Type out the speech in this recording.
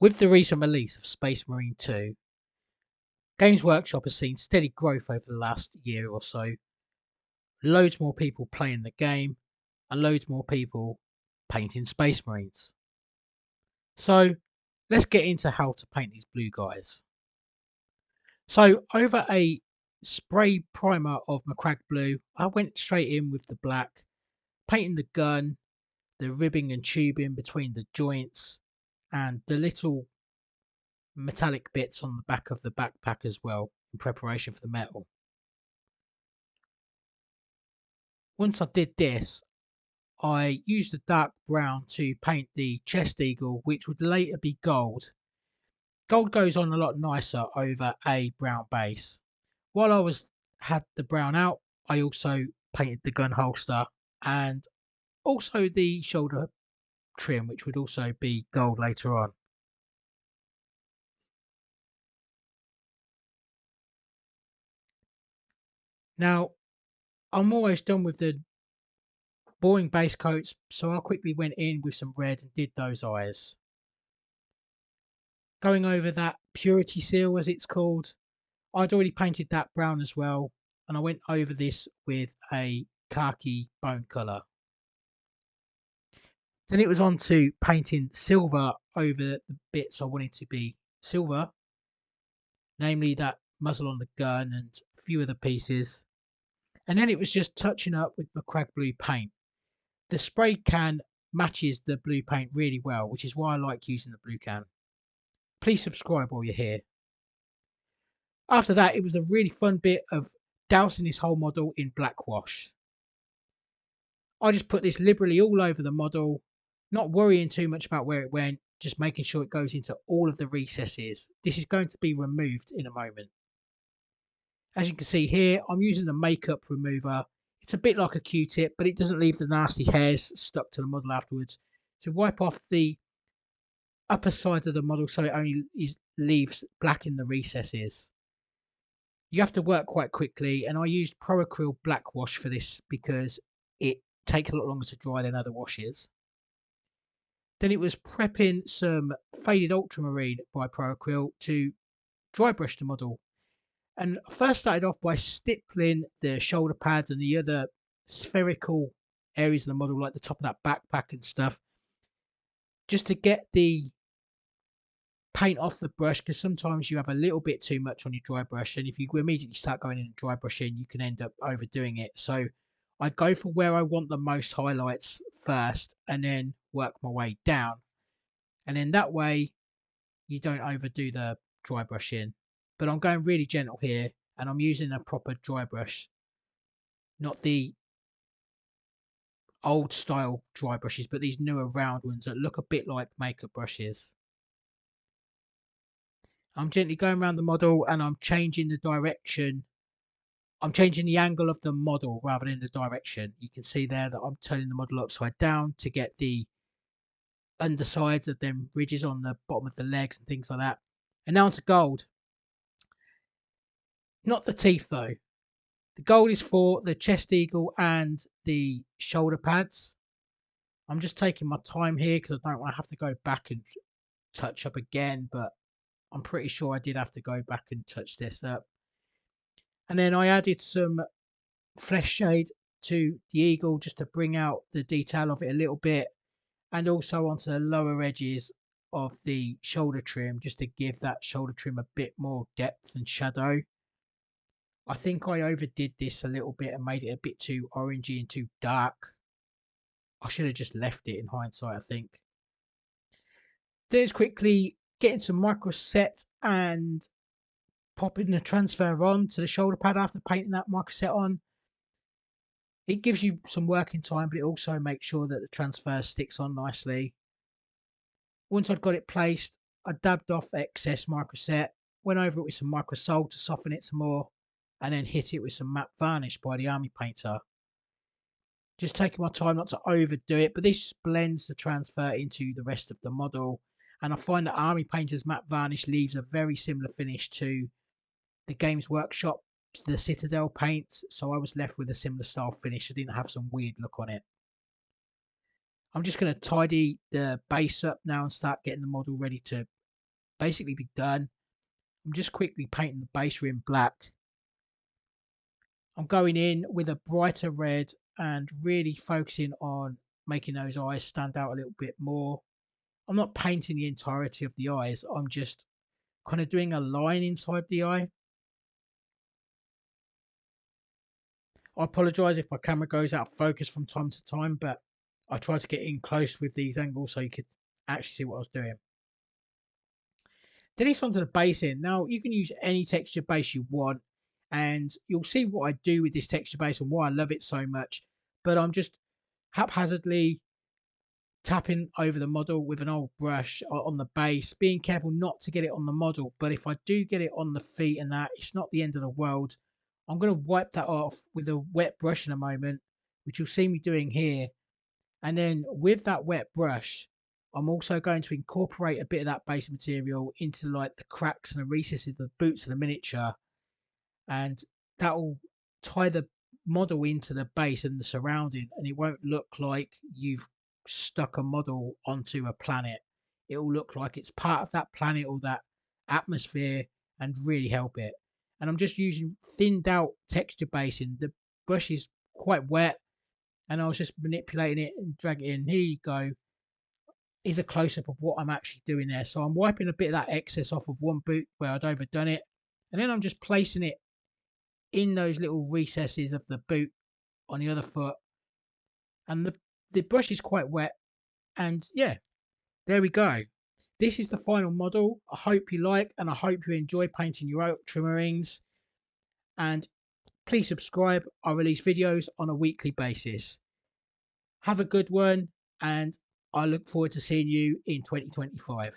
With the recent release of Space Marine 2, Games Workshop has seen steady growth over the last year or so. Loads more people playing the game, and loads more people painting Space Marines. So let's get into how to paint these blue guys. So over a spray primer of Macragge blue, I went straight in with the black, painting the gun, the ribbing and tubing between the joints, and the little metallic bits on the back of the backpack as well, in preparation for the metal. Once I did this, I used a dark brown to paint the chest eagle, which would later be gold. Gold goes on a lot nicer over a brown base. While had the brown out, I also painted the gun holster and also the shoulder trim, which would also be gold later on. Now, I'm almost done with the boring base coats, so I quickly went in with some red and did those eyes. Going over that purity seal, as it's called, I'd already painted that brown as well, and I went over this with a khaki bone colour. Then it was on to painting silver over the bits I wanted to be silver, namely that muzzle on the gun and a few other pieces. And then it was just touching up with Macragge blue paint. The spray can matches the blue paint really well, which is why I like using the blue can. Please subscribe while you're here. After that, it was a really fun bit of dousing this whole model in black wash. I just put this liberally all over the model, not worrying too much about where it went, just making sure it goes into all of the recesses. This is going to be removed in a moment. As you can see here, I'm using the makeup remover. It's a bit like a Q-tip, but it doesn't leave the nasty hairs stuck to the model afterwards. To wipe off the upper side of the model so it only leaves black in the recesses. You have to work quite quickly, and I used Pro Acryl black wash for this because it takes a lot longer to dry than other washes. Then it was prepping some faded ultramarine by Pro Acryl to dry brush the model. And I first started off by stippling the shoulder pads and the other spherical areas of the model, like the top of that backpack and stuff, just to get the paint off the brush, because sometimes you have a little bit too much on your dry brush, and if you immediately start going in and dry brushing, you can end up overdoing it. So I go for where I want the most highlights first and then work my way down, and then that way you don't overdo the dry brushing. But I'm going really gentle here, and I'm using a proper dry brush, not the old style dry brushes, but these newer round ones that look a bit like makeup brushes. I'm gently going around the model and I'm changing the direction. I'm changing the angle of the model rather than the direction. You can see there that I'm turning the model upside down to get the undersides of them ridges on the bottom of the legs and things like that. And now onto gold. Not the teeth though. The gold is for the chest eagle and the shoulder pads. I'm just taking my time here because I don't want to have to go back and touch up again, but I'm pretty sure I did have to go back and touch this up. And then I added some flesh shade to the eagle just to bring out the detail of it a little bit, and also onto the lower edges of the shoulder trim just to give that shoulder trim a bit more depth and shadow. I think I overdid this a little bit and made it a bit too orangey and too dark. I should have just left it in hindsight, I think. There's quickly getting some micro set and popping the transfer on to the shoulder pad after painting that micro set on. It gives you some working time, but it also makes sure that the transfer sticks on nicely. Once I'd got it placed, I dabbed off excess micro set, went over it with some micro salt to soften it some more, and then hit it with some matte varnish by the Army Painter. Just taking my time not to overdo it, but this blends the transfer into the rest of the model. And I find that Army Painter's matte varnish leaves a very similar finish to the Games Workshop, the Citadel paints. So I was left with a similar style finish. I didn't have some weird look on it. I'm just going to tidy the base up now and start getting the model ready to basically be done. I'm just quickly painting the base rim black. I'm going in with a brighter red and really focusing on making those eyes stand out a little bit more. I'm not painting the entirety of the eyes. I'm just kind of doing a line inside the eye. I apologise if my camera goes out of focus from time to time, but I try to get in close with these angles so you could actually see what I was doing. Then it's onto the base in. Now you can use any texture base you want, and you'll see what I do with this texture base and why I love it so much. But I'm just haphazardly tapping over the model with an old brush on the base, being careful not to get it on the model. But if I do get it on the feet and that, it's not the end of the world. I'm going to wipe that off with a wet brush in a moment, which you'll see me doing here. And then with that wet brush, I'm also going to incorporate a bit of that base material into like the cracks and the recesses of the boots of the miniature, and that will tie the model into the base and the surrounding, and it won't look like you've stuck a model onto a planet. It will look like it's part of that planet or that atmosphere and really help it. And I'm just using thinned out texture basing. The brush is quite wet, and I was just manipulating it and dragging it in. Here you go. Is a close up of what I'm actually doing there. So I'm wiping a bit of that excess off of one boot where I'd overdone it, and then I'm just placing it in those little recesses of the boot on the other foot. And the brush is quite wet, and yeah, there we go. This is the final model. I hope you like, and I hope you enjoy painting your Ultramarines. And please subscribe. I release videos on a weekly basis. Have a good one, and I look forward to seeing you in 2025.